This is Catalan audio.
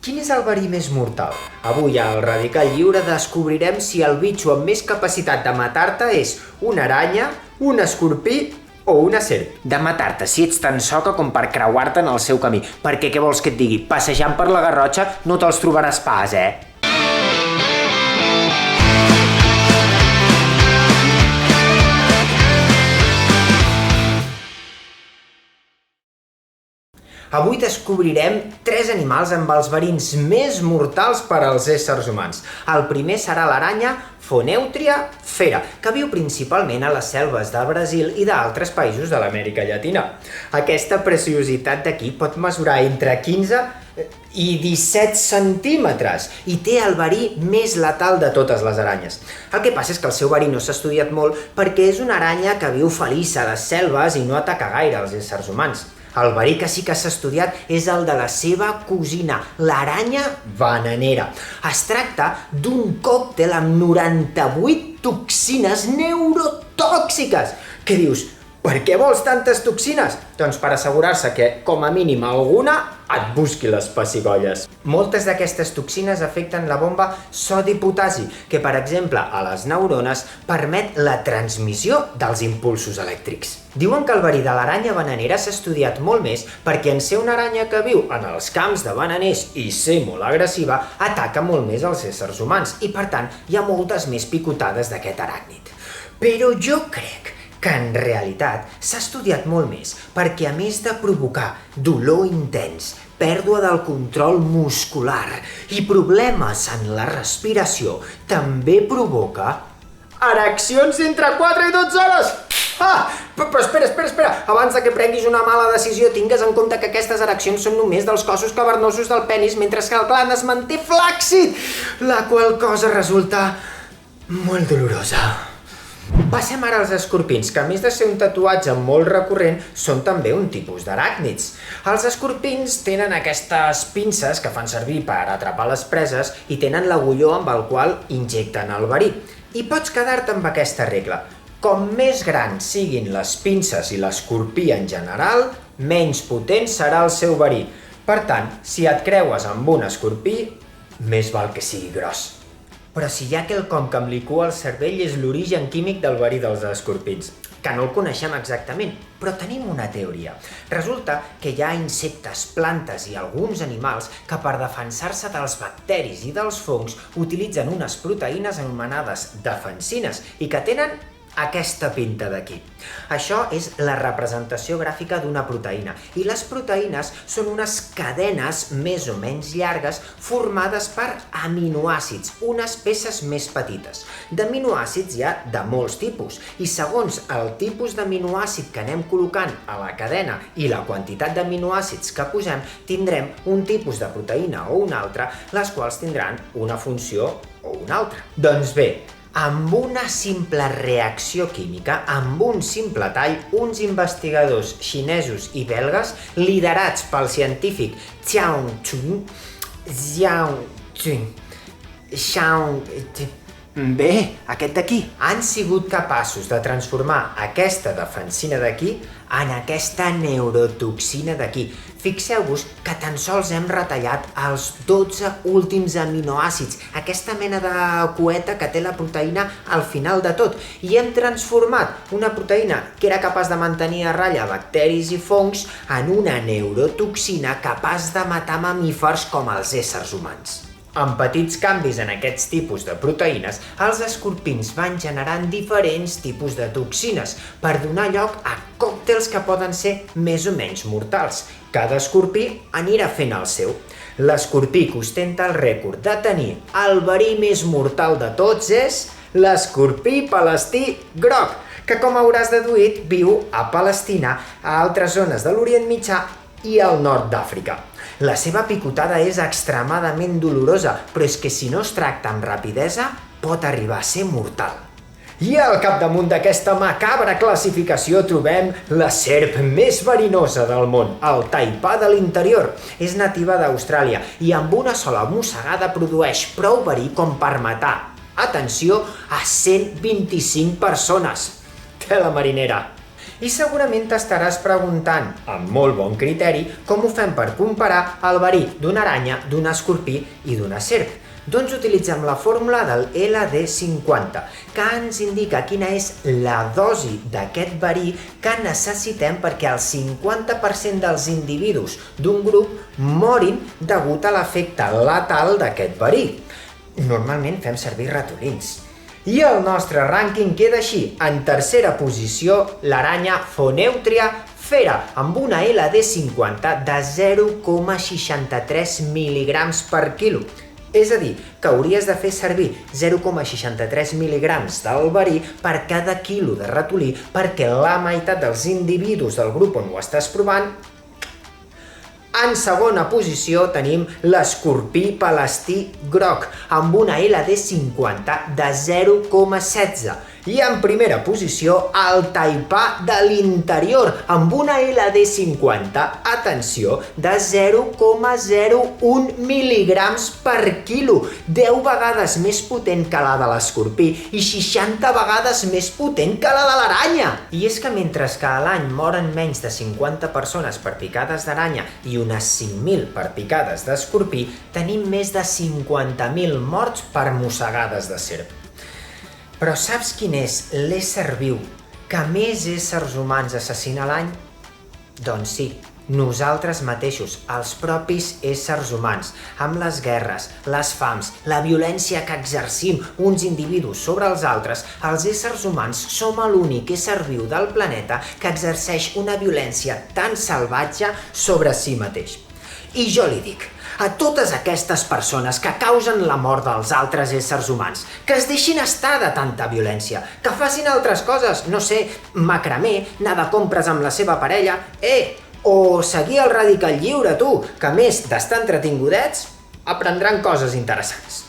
Quin és el verí més mortal? Avui al Radical Lliure descobrirem si el bitxo amb més capacitat de matar-te és una aranya, un escorpí o una serp. De matar-te si ets tan soca com per creuar-te en el seu camí. Perquè què vols que et digui? Passejant per la Garrotxa no te'ls trobaràs pas, Avui descobrirem 3 animals amb els verins més mortals per als éssers humans. El primer serà l'aranya Phoneutria fera, que viu principalment a les selves de Brasil i d'altres països de l'Amèrica Llatina. Aquesta preciositat d'aquí pot mesurar entre 15 i 17 centímetres i té el verí més letal de totes les aranyes. El que passa és que el seu verí no s'ha estudiat molt perquè és una aranya que viu feliç a les selves i no ataca gaire els éssers humans. El verí que sí que s'ha estudiat és el de la seva cosina, l'aranya bananera. Es tracta d'un còctel amb 98 toxines neurotòxiques. Què dius? Per què vols tantes toxines? Doncs per assegurar-se que, com a mínim alguna, et busqui les pessigolles. Moltes d'aquestes toxines afecten la bomba sodi-potasi, que, per exemple, a les neurones permet la transmissió dels impulsos elèctrics. Diuen que el verí de l'aranya bananera s'ha estudiat molt més perquè en ser una aranya que viu en els camps de bananers i ser molt agressiva, ataca molt més els éssers humans i, per tant, hi ha moltes més picotades d'aquest aràcnid. Però jo crec que en realitat s'ha estudiat molt més perquè, a més de provocar dolor intens, pèrdua del control muscular i problemes en la respiració, també provoca ereccions entre 4 i 12 hores! Però espera! Abans de que prenguis una mala decisió, tingues en compte que aquestes ereccions són només dels cossos cavernosos del penis, mentre que el gland es manté flàccid, la qual cosa resulta molt dolorosa. Passem ara als escorpins, que a més de ser un tatuatge molt recurrent, són també un tipus d'aràcnids. Els escorpins tenen aquestes pinces que fan servir per atrapar les preses i tenen l'agulló amb el qual injecten el verí. I pots quedar-te amb aquesta regla. Com més grans siguin les pinces i l'escorpí en general, menys potent serà el seu verí. Per tant, si et creues amb un escorpí, més val que sigui gros. Però si hi ha quelcom que em licua el cervell és l'origen químic del verí dels escorpins, que no el coneixem exactament, però tenim una teoria. Resulta que hi ha insectes, plantes i alguns animals que per defensar-se dels bacteris i dels fongs utilitzen unes proteïnes anomenades defensines i que tenen aquesta pinta d'aquí. Això és la representació gràfica d'una proteïna i les proteïnes són unes cadenes més o menys llargues formades per aminoàcids, unes peces més petites. D'aminoàcids hi ha de molts tipus i segons el tipus d'aminoàcid que anem col·locant a la cadena i la quantitat d'aminoàcids que posem, tindrem un tipus de proteïna o un altre, les quals tindran una funció o una altra. Doncs bé, amb una simple reacció química, amb un simple tall, uns investigadors xinesos i belgues, liderats pel científic Xiaochun, aquest d'aquí, han sigut capaços de transformar aquesta defensina d'aquí en aquesta neurotoxina d'aquí. Fixeu-vos que tan sols hem retallat els 12 últims aminoàcids, aquesta mena de cueta que té la proteïna al final de tot, i hem transformat una proteïna que era capaç de mantenir a ratlla bacteris i fongs en una neurotoxina capaç de matar mamífers com els éssers humans. Amb petits canvis en aquests tipus de proteïnes, els escorpins van generant diferents tipus de toxines per donar lloc a còctels que poden ser més o menys mortals. Cada escorpí anirà fent el seu. L'escorpí que ostenta el rècord de tenir el verí més mortal de tots és l'escorpí palestí groc, que, com hauràs deduït, viu a Palestina, a altres zones de l'Orient Mitjà i al nord d'Àfrica. La seva picotada és extremadament dolorosa, però és que si no es tracta amb rapidesa, pot arribar a ser mortal. I al capdamunt d'aquesta macabra classificació trobem la serp més verinosa del món, el taipà de l'interior. És nativa d'Austràlia i amb una sola mossegada produeix prou verí com per matar, atenció, a 125 persones. Tela marinera. I segurament t'estaràs preguntant, amb molt bon criteri, com ho fem per comparar el verí d'una aranya, d'un escorpí i d'una serp. Doncs utilitzem la fórmula del LD50, que ens indica quina és la dosi d'aquest verí que necessitem perquè el 50% dels individus d'un grup morin degut a l'efecte letal d'aquest verí. Normalment fem servir ratolins. I el nostre rànquing queda així. En tercera posició, l'aranya Phoneutria fera, amb una LD50 de 0,63 mil·ligrams per quilo. És a dir, que hauries de fer servir 0,63 mil·ligrams del verí per cada quilo de ratolí perquè la meitat dels individus del grup on ho estàs provant. En segona posició tenim l'escorpí palestí groc, amb una LD50 de 0,16. I en primera posició, el taipà de l'interior, amb una LD50, atenció, de 0,01 mil·ligrams per quilo, 10 vegades més potent que la de l'escorpí i 60 vegades més potent que la de l'aranya. I és que mentre que a l'any moren menys de 50 persones per picades d'aranya i unes 5.000 per picades d'escorpí, tenim més de 50.000 morts per mossegades de serp. Però saps quin és l'ésser viu que més éssers humans assassina a l'any? Doncs sí, nosaltres mateixos, els propis éssers humans, amb les guerres, les fams, la violència que exercim uns individus sobre els altres, els éssers humans som l'únic ésser viu del planeta que exerceix una violència tan salvatge sobre si mateix. I jo li dic, a totes aquestes persones que causen la mort dels altres éssers humans, que es deixin estar de tanta violència, que facin altres coses, no sé, macramé, anar de compres amb la seva parella, o seguir el radical lliure, tu, que a més d'estar entretingudets, aprendran coses interessants.